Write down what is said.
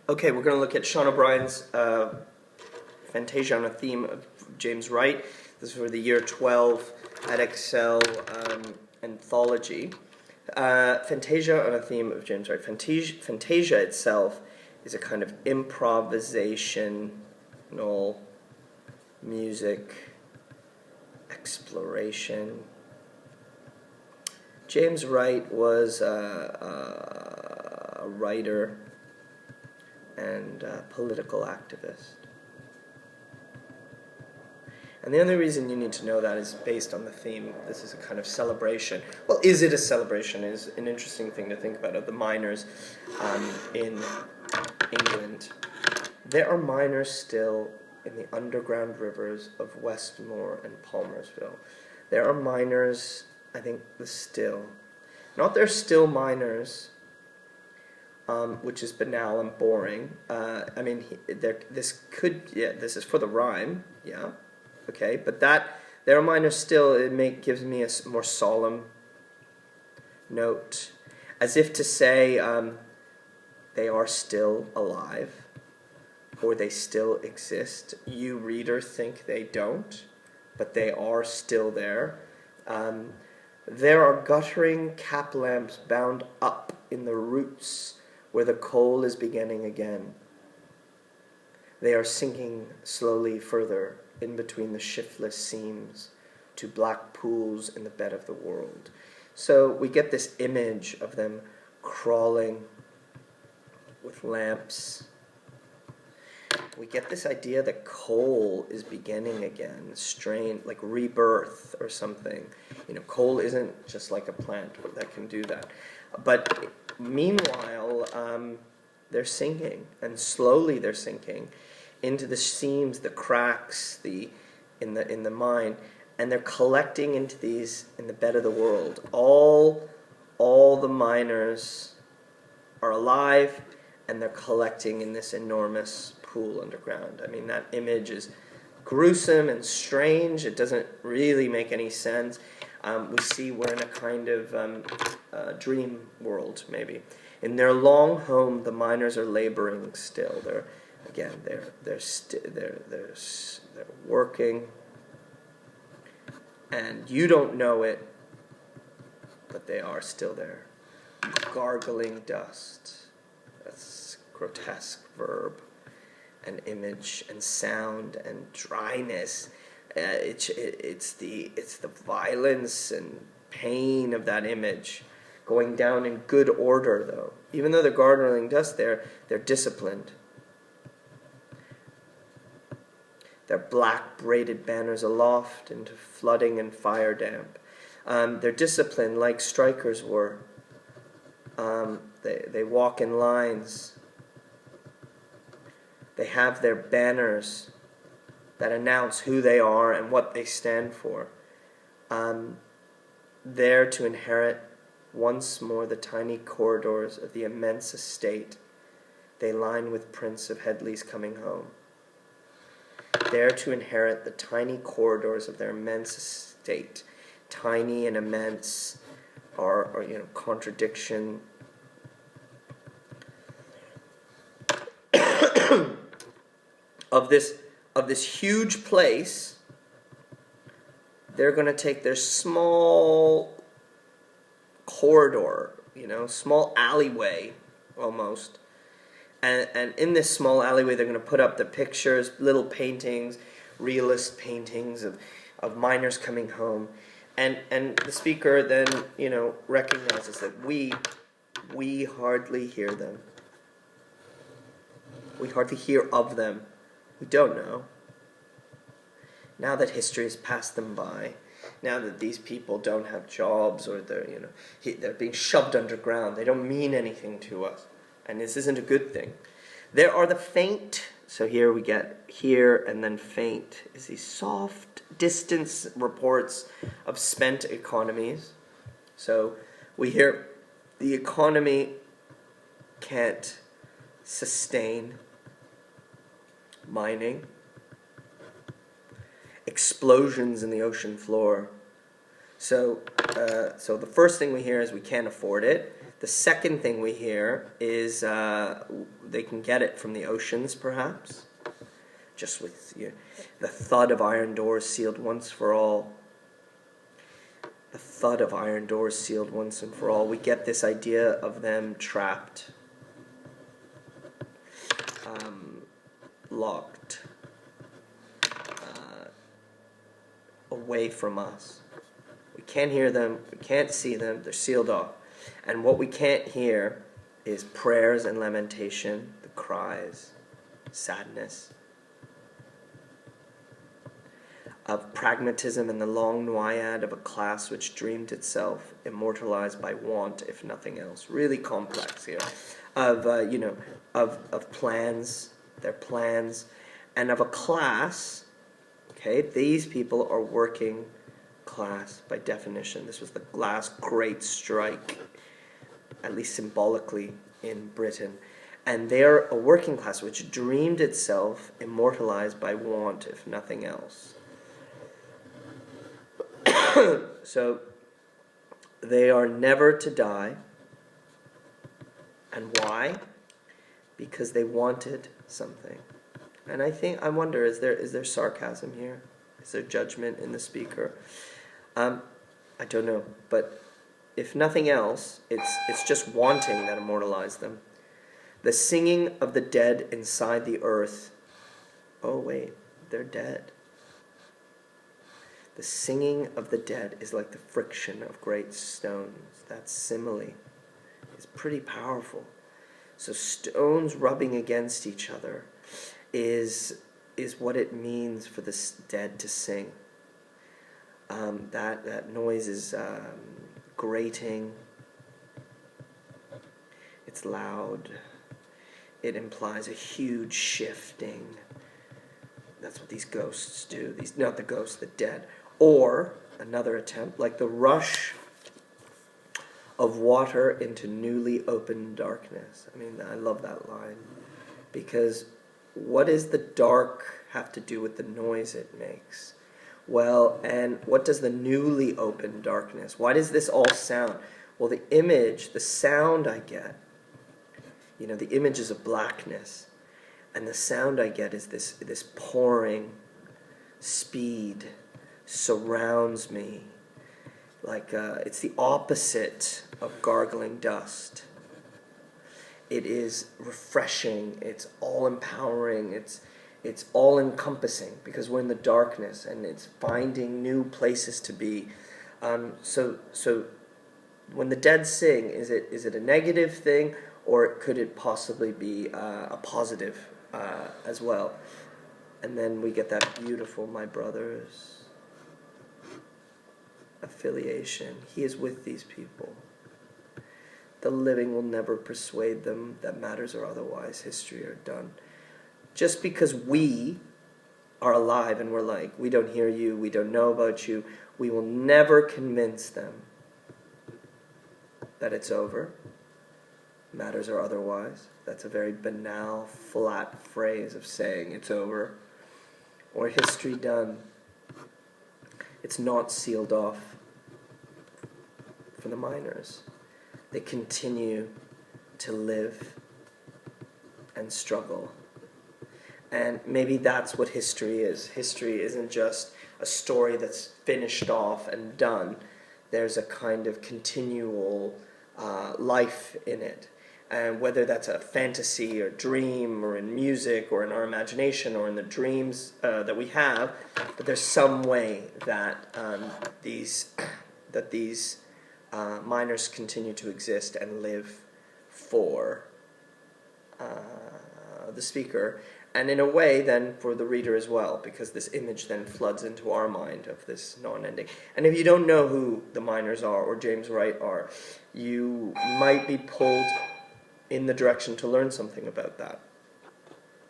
Okay, we're going to look at Sean O'Brien's Fantasia on a theme of James Wright. This is for the year 12 at Excel anthology. Fantasia on a theme of James Wright. Fantasia itself is a kind of improvisational music exploration. James Wright was a writer and political activist. And the only reason you need to know that is based on the theme. This is a kind of celebration. Well, is it a celebration is an interesting thing to think about, of the miners in England. There are miners still in the underground rivers of Westmore and Palmersville. There are miners, I think, not they're still miners, which is banal and boring. This is for the rhyme, yeah, okay, but there are miners still, gives me a more solemn note, as if to say they are still alive, or they still exist. You, reader, think they don't, but they are still there. There are guttering cap lamps bound up in the roots where the coal is beginning again. They are sinking slowly further in between the shiftless seams to black pools in the bed of the world. So we get this image of them crawling with lamps. We get this idea that coal is beginning again, strain, like rebirth or something. Coal isn't just like a plant that can do that. But meanwhile, they're sinking, and slowly they're sinking into the seams, the cracks, in the mine, and they're collecting into these in the bed of the world. All the miners are alive, and they're collecting in this enormous pool underground. I mean, that image is gruesome and strange. It doesn't really make any sense. We see we're in a kind of dream world, maybe. In their long home, the miners are laboring still. They're working, and you don't know it, but they are still there. Gargling dust. That's a grotesque verb, and image, and sound, and dryness. It's the violence and pain of that image going down in good order, though. Even though they're gargling dust, they're disciplined. Their black braided banners aloft into flooding and fire damp. They're disciplined like strikers were. They walk in lines. They have their banners that announce who they are and what they stand for. There to inherit once more the tiny corridors of the immense estate they line with prints of Headley's coming home. There to inherit the tiny corridors of their immense estate. Tiny and immense are contradiction. of this huge place, they're going to take their small corridor, small alleyway almost. And in this small alleyway, they're going to put up the pictures, little paintings, realist paintings of miners coming home. And the speaker then, recognizes that we hardly hear them. We hardly hear of them. We don't know. Now that history has passed them by, now that these people don't have jobs, or they're being shoved underground, they don't mean anything to us. And this isn't a good thing. There are the faint, so here we get here and then faint, is these soft distance reports of spent economies. So we hear the economy can't sustain mining. Explosions in the ocean floor. So the first thing we hear is we can't afford it. The second thing we hear is they can get it from the oceans, perhaps, just with the thud of iron doors sealed once for all. The thud of iron doors sealed once and for all. We get this idea of them trapped, locked, away from us. We can't hear them, we can't see them, they're sealed off. And what we can't hear is prayers and lamentation, the cries, sadness, of pragmatism and the long naiad of a class which dreamed itself immortalized by want, if nothing else. Really complex here. Of plans, their plans, and of a class. Okay, these people are working class by definition. This was the last great strike, at least symbolically, in Britain. And they're a working class which dreamed itself immortalized by want, if nothing else. So they are never to die. And why? Because they wanted something. And I wonder, is there sarcasm here? Is there judgment in the speaker? I don't know, but if nothing else, it's just wanting that immortalized them. The singing of the dead inside the earth. Oh wait, they're dead. The singing of the dead is like the friction of great stones. That simile is pretty powerful. So stones rubbing against each other is what it means for the dead to sing. That noise is grating. It's loud. It implies a huge shifting. That's what these ghosts do. Not the ghosts, the dead. Or another attempt, like the rush of water into newly opened darkness. I mean, I love that line, because what does the dark have to do with the noise it makes? Well, and what does the newly opened darkness? Why does this all sound? Well, the image, the sound I get, the image is of blackness, and the sound I get is this pouring speed surrounds me, like it's the opposite of gargling dust. It is refreshing, it's all empowering, it's all encompassing, because we're in the darkness and it's finding new places to be. So when the dead sing, is it a negative thing, or could it possibly be a positive as well? And then we get that beautiful, my brothers, affiliation. He is with these people. The living will never persuade them that matters are otherwise, history are done. Just because we are alive and we're like, we don't hear you, we don't know about you, we will never convince them that it's over. Matters are otherwise. That's a very banal, flat phrase of saying it's over. Or history done. It's not sealed off for the miners. They continue to live and struggle. And maybe that's what history is. History isn't just a story that's finished off and done. There's a kind of continual life in it. And whether that's a fantasy or dream or in music or in our imagination or in the dreams that we have, but there's some way that these miners continue to exist and live for the speaker, and in a way then for the reader as well, because this image then floods into our mind of this non-ending. And if you don't know who the miners are or James Wright are, you might be pulled in the direction to learn something about that.